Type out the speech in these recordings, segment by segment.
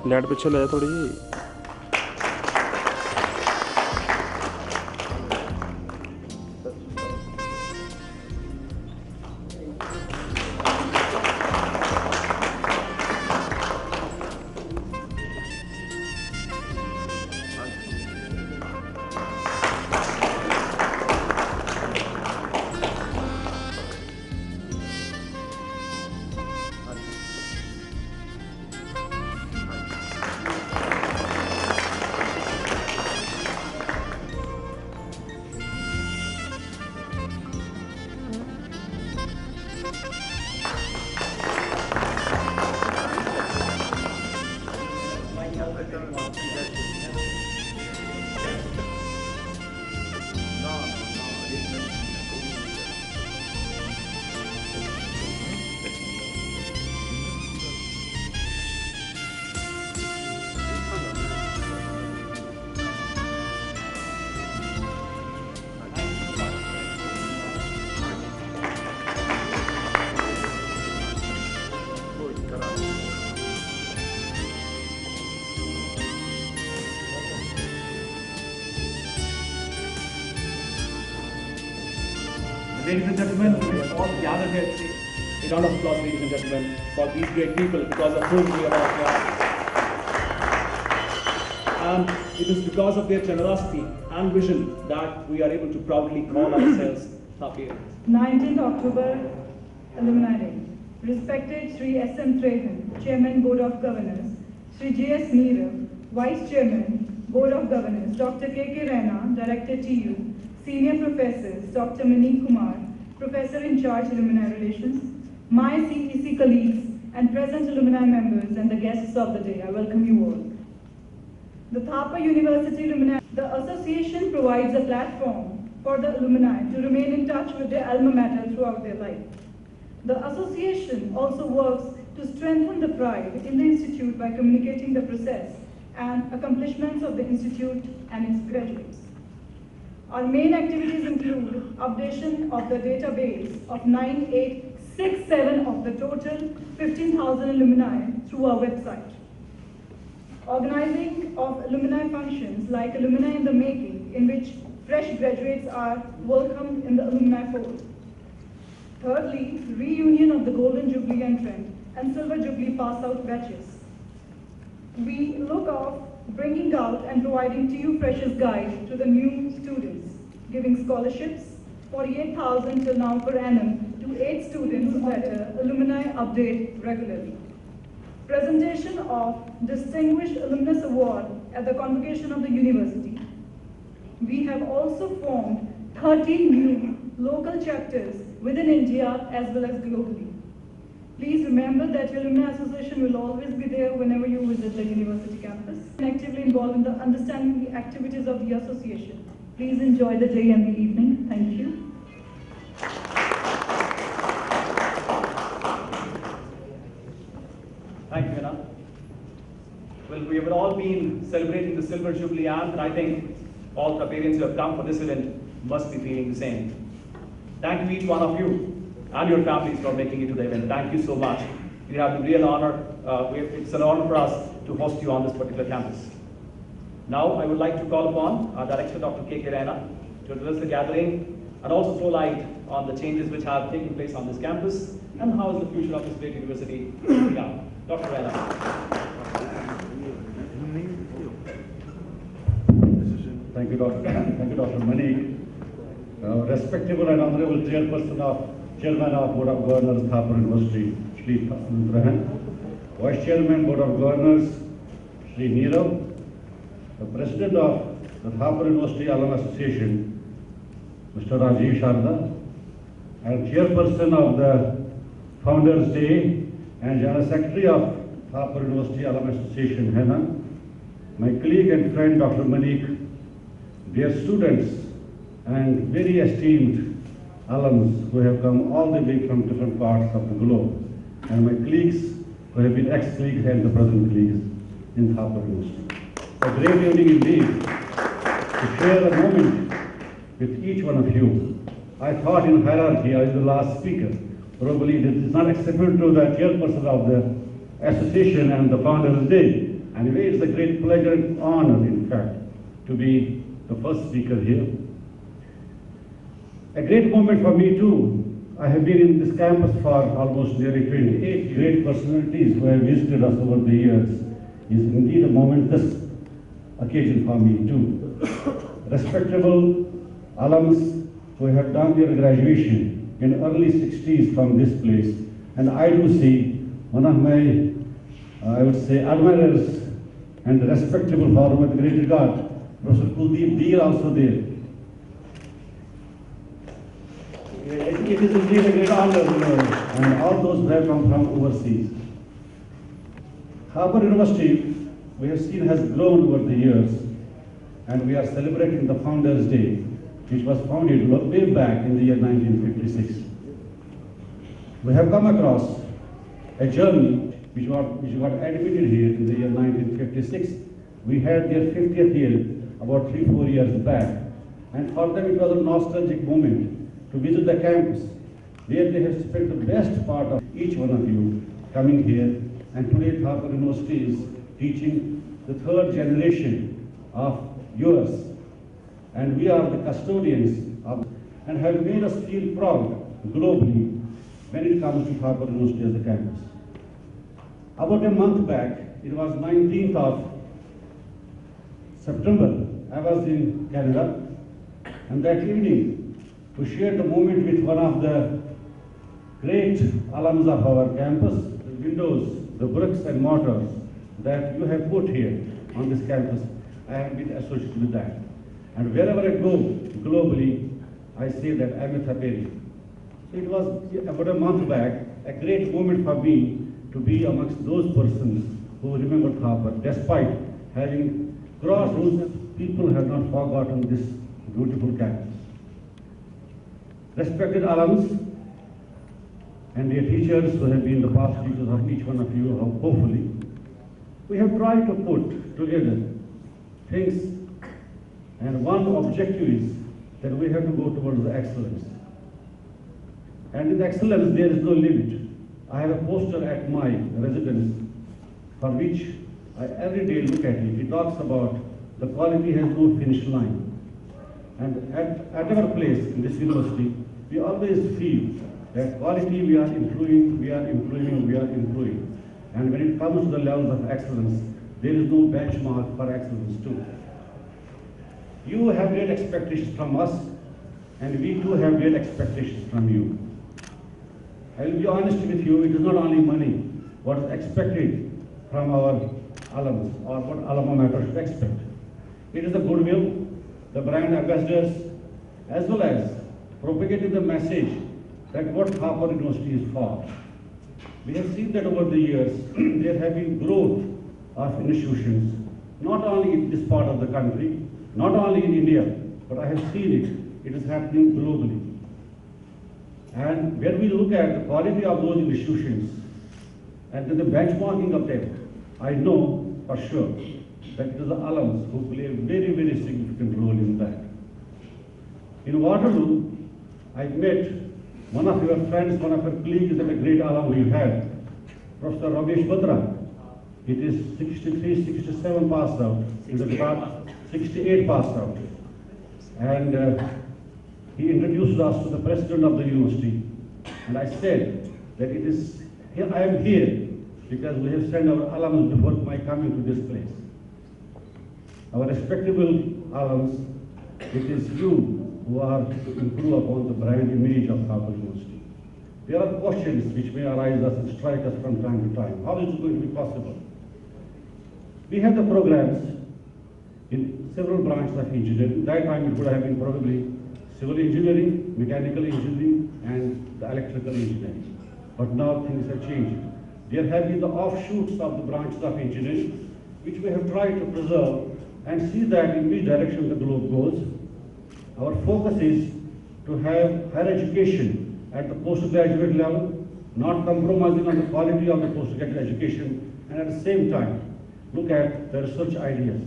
Light पीछे ले थोड़ी जी। Ladies and gentlemen, all gathered here today, a round of applause, ladies and gentlemen, for these great people, because of whom we are all here. And it is because of their generosity and vision that we are able to proudly call ourselves Thapir. 19th October, Alumni Day. Respected Sri S.M. Trehan, Chairman, Board of Governors, Sri J.S. Neerav, Vice Chairman, Board of Governors, Dr. K.K. Raina, Director TU, Senior Professors, Dr. Maneek Kumar, Professor in Charge Alumni Relations, my CEC colleagues, and present alumni members and the guests of the day, I welcome you all. The Thapa University Alumni, the association provides a platform for the alumni to remain in touch with their alma mater throughout their life. The association also works to strengthen the pride in the institute by communicating the process and accomplishments of the institute and its graduates. Our main activities include updation of the database of 9867 of the total 15,000 alumni through our website. Organizing of alumni functions like Alumni in the Making, in which fresh graduates are welcomed in the alumni fold. Thirdly, reunion of the Golden Jubilee entrant and Silver Jubilee pass-out batches. We look of bringing out and providing TU Freshers Guide to the new students, giving scholarships, 48,000 till now per annum, to 8 students better alumni update regularly. Presentation of Distinguished Alumnus Award at the convocation of the university. We have also formed 13 new local chapters within India as well as globally. Please remember that your Alumni Association will always be there whenever you visit the university campus and actively involved in the understanding the activities of the association. Please enjoy the day and the evening. Thank you. Thank you, Anna. Well, we have all been celebrating the Silver Jubilee, and I think all Thaparians who have come for this event must be feeling the same. Thank you, each one of you and your families, for making it to the event. Thank you so much. We have the real honor. It's an honor for us to host you on this particular campus. Now, I would like to call upon our Director, Dr. K.K. Raina, to address the gathering and also throw light on the changes which have taken place on this campus and how is the future of this great university shaping up. Dr. Raina. Thank you, Dr. Maneek. Respectable and honorable Chairman of Board of Governors, Thapa University, Sri Trehan, Vice Chairman, Board of Governors, Sri Neerav, the President of the Thapa University Alumni Association, Mr. Rajiv Sharda, and Chairperson of the Founders Day and General Secretary of Thapa University Alumni Association, Henna, my colleague and friend, Dr. Maneek, dear students and very esteemed alums who have come all the way from different parts of the globe, and my colleagues who have been ex-colleagues and the present colleagues in Thapa University. A great evening indeed to share a moment with each one of you. I thought in hierarchy I was the last speaker. Probably this is not acceptable to the chairperson of the association and the Founders Day, Anyway, it's a great pleasure and honor, in fact, to be the first speaker here. A great moment for me too. I have been in this campus for almost nearly 28 great personalities who have visited us over the years. Is indeed a momentous occasion for me too. Respectable alums who have done their graduation in early 60s from this place. And I do see one of my, I would say, admirers and respectable for with great regard, Professor Kuldeep Deer also there. It is indeed a great honor, and all those who have come from overseas. Harvard University, we have seen, has grown over the years, and we are celebrating the Founders' Day, which was founded way back in the year 1956. We have come across a journey which got admitted here in the year 1956. We had their 50th year about 3-4 years back, and for them it was a nostalgic moment to visit the campus, where they have spent the best part of each one of you coming here. And today Harvard University is teaching the third generation of yours. And we are the custodians of, and have made us feel proud globally when it comes to Harvard University as a campus. About a month back, it was 19th of September, I was in Canada, and that evening, to share the moment with one of the great alums of our campus, the windows, the bricks and mortars that you have put here on this campus, I have been associated with that. And wherever I go globally, I say that I'm a Thaperi. So it was about a month back, a great moment for me to be amongst those persons who remembered Harvard, despite having crossed those people have not forgotten this beautiful campus. Respected alums and their teachers who have been the past teachers of each one of you, hopefully, we have tried to put together things, and one objective is that we have to go towards the excellence. And in excellence, there is no limit. I have a poster at my residence for which I every day look at it. It talks about the quality has no finish line. And at our place in this university, we always feel that quality we are improving, we are improving, we are improving. And when it comes to the levels of excellence, there is no benchmark for excellence too. You have great expectations from us, and we too have great expectations from you. I will be honest with you, it is not only money what is expected from our alums or what alma mater should expect. It is the goodwill, the brand ambassadors, as well as propagating the message that what Harvard University is for. We have seen that over the years, there have been growth of institutions, not only in this part of the country, not only in India, but I have seen it is happening globally. And when we look at the quality of those institutions and then the benchmarking of them, I know for sure that it is the alums who play a very, very significant role in that. In Waterloo, I met one of your friends, one of your colleagues and a great alum we had, Professor Ramesh Batra. It is 63, 67 passed out, in the department, 68 passed out. And he introduced us to the president of the university. And I said that it is, I am here because we have sent our alums before my coming to this place. Our respectable alums, it is you who are to improve upon the brand image of Harvard University. There are questions which may arise us and strike us from time to time. How is it going to be possible? We have the programs in several branches of engineering. That time it would have been probably civil engineering, mechanical engineering, and the electrical engineering. But now things have changed. There have been the offshoots of the branches of engineering, which we have tried to preserve and see that in which direction the globe goes. Our focus is to have higher education at the postgraduate level, not compromising on the quality of the postgraduate education, and at the same time, look at the research ideas.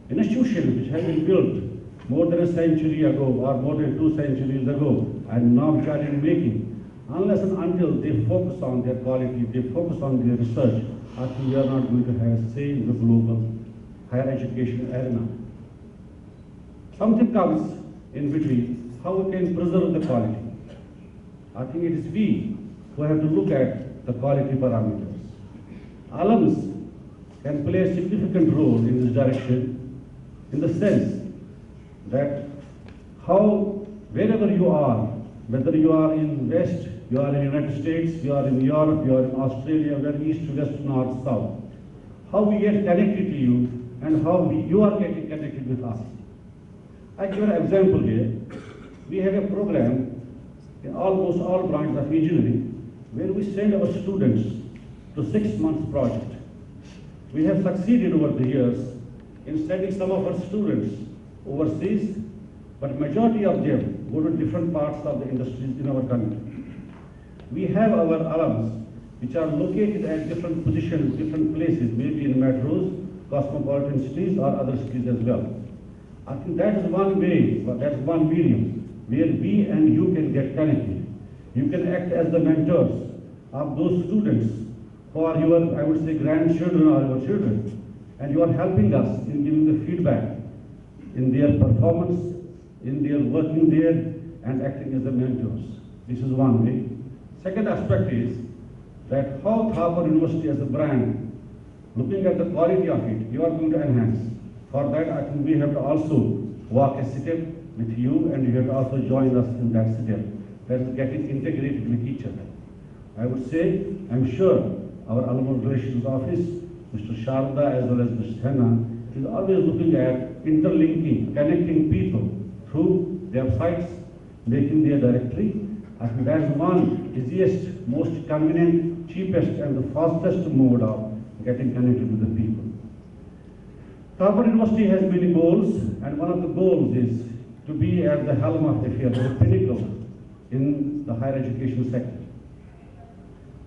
Institutions which have been built more than a century ago or more than 2 centuries ago and now started making, unless and until they focus on their quality, they focus on their research, I think we are not going to have a say in the global higher education arena. Something comes in between, how we can preserve the quality. I think it is we who have to look at the quality parameters. Alums can play a significant role in this direction, in the sense that how, wherever you are, whether you are in West, you are in United States, you are in Europe, you are in Australia, where East, West, North, South, how we get connected to you and how you are getting connected with us. I give an example here. We have a program in almost all branches of engineering where we send our students to 6 months project. We have succeeded over the years in sending some of our students overseas, but majority of them go to different parts of the industries in our country. We have our alums which are located at different positions, different places, maybe in metros, cosmopolitan cities or other cities as well. I think that is one way, that's one medium where we and you can get connected. You can act as the mentors of those students who are your, I would say, grandchildren or your children, and you are helping us in giving the feedback in their performance, in their working there, and acting as the mentors. This is one way. Second aspect is that how Thapar University as a brand, looking at the quality of it, you are going to enhance. For that, I think we have to also walk a step with you, and you have to also join us in that step. That is getting integrated with each other. I would say, I'm sure our Alumni Relations Office, Mr. Sharda as well as Mr. Henna, is always looking at interlinking, connecting people through websites, making their directory. I think that's one easiest, most convenient, cheapest and the fastest mode of getting connected with the people. Thapar University has many goals, and one of the goals is to be at the helm of affairs, the pinnacle in the higher education sector.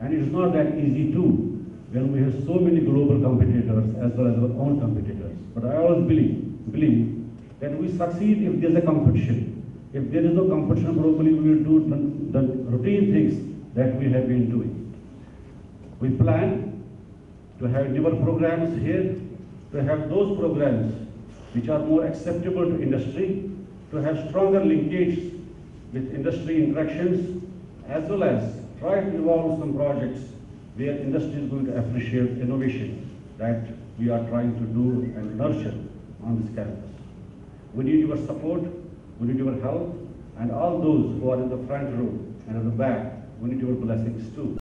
And it is not that easy too, when we have so many global competitors as well as our own competitors. But I always believe that we succeed if there is a competition. If there is no competition, probably we will do the routine things that we have been doing. We plan to have newer programs here, to have those programs which are more acceptable to industry, to have stronger linkage with industry interactions, as well as try to evolve some projects where industry is going to appreciate innovation that we are trying to do and nurture on this campus. We need your support, we need your help, and all those who are in the front row and at the back, we need your blessings too.